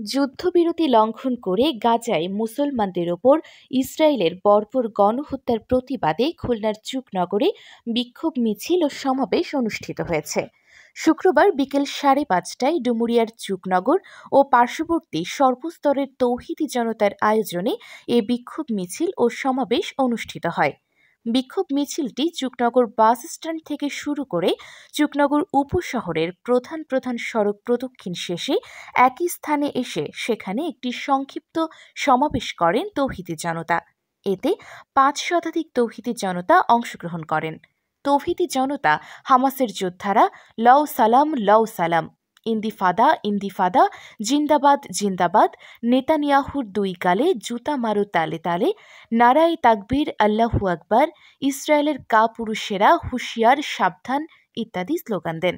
যুদ্ধবিরতি লঙ্ঘন করে গাজায় মুসলমানদের ওপর ইসরায়েলের বর্বর গণহত্যার প্রতিবাদে খুলনার চুকনগরে বিক্ষোভ মিছিল ও সমাবেশ অনুষ্ঠিত হয়েছে। শুক্রবার বিকেল 5:30টায় ডুমুরিয়ার চুকনগর ও পার্শ্ববর্তী সর্বস্তরের তৌহিদি জনতার আয়োজনে এ বিক্ষোভ মিছিল ও সমাবেশ অনুষ্ঠিত হয়। বিক্ষোভ মিছিলটি চুকনগর বাস স্ট্যান্ড থেকে শুরু করে চুকনগর উপশহরের প্রধান প্রধান সড়ক প্রদক্ষিণ শেষে একই স্থানে এসে সেখানে একটি সংক্ষিপ্ত সমাবেশ করেন তৌহিদি জনতা। এতে 5 শতাধিক তৌহিদি জনতা অংশগ্রহণ করেন। তৌহিদি জনতা হামাসের যোদ্ধারা লও সালাম লও সালাম, ইন্দিফাদা ইন্দিফাদা, জিন্দাবাদ জিন্দাবাদ, নেতানিয়াহুর 2 গালে জুতা মারো তালে তালে, নারায়ে তাকবীর আল্লাহু আকবার, ইসরায়েলের কাপুরুষেরা হুঁশিয়ার সাবধান ইত্যাদি স্লোগান দেন।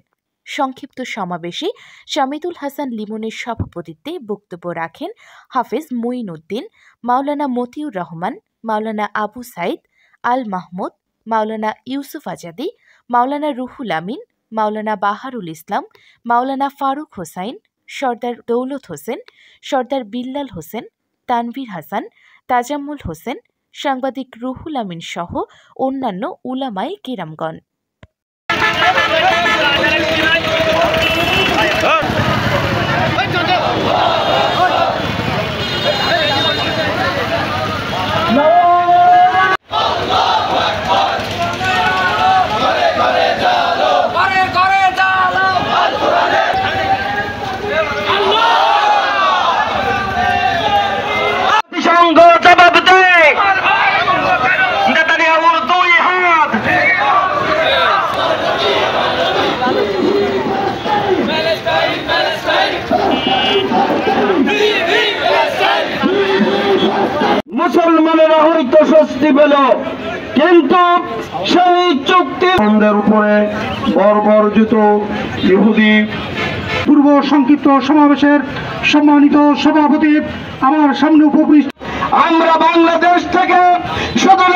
সংক্ষিপ্ত সমাবেশে শামিদুল হাসান লিমনের সভাপতিত্বে বক্তব্য রাখেন হাফেজ মুঈনুদ্দিন, মাওলানা মতিউর রহমান, মাওলানা আবু সাইদ আল মাহমুদ, মাওলানা ইউসুফ আজাদি, মাওলানা রুহুল আমিন, মাওলানা বাহারুল ইসলাম, মাওলানা ফারুক হোসাইন, সর্দার দৌলত হোসেন, সর্দার বিল্লাল হোসেন, তানভীর হাসান, তাজাম্মুল হোসেন, সাংবাদিক রুহুল আমিন সহ অন্যান্য উলামায়ে কেরামগণ। মুসলমানেরা হয়তো স্বস্তি পেল, কিন্তু সেই চুক্তির উপরে বর্বরচিত ইহুদি। পূর্ব সংক্ষিপ্ত সমাবেশের সম্মানিত সভাপতি আমার সামনে উপবিষ্ট। আমরা বাংলাদেশ থেকে শুধু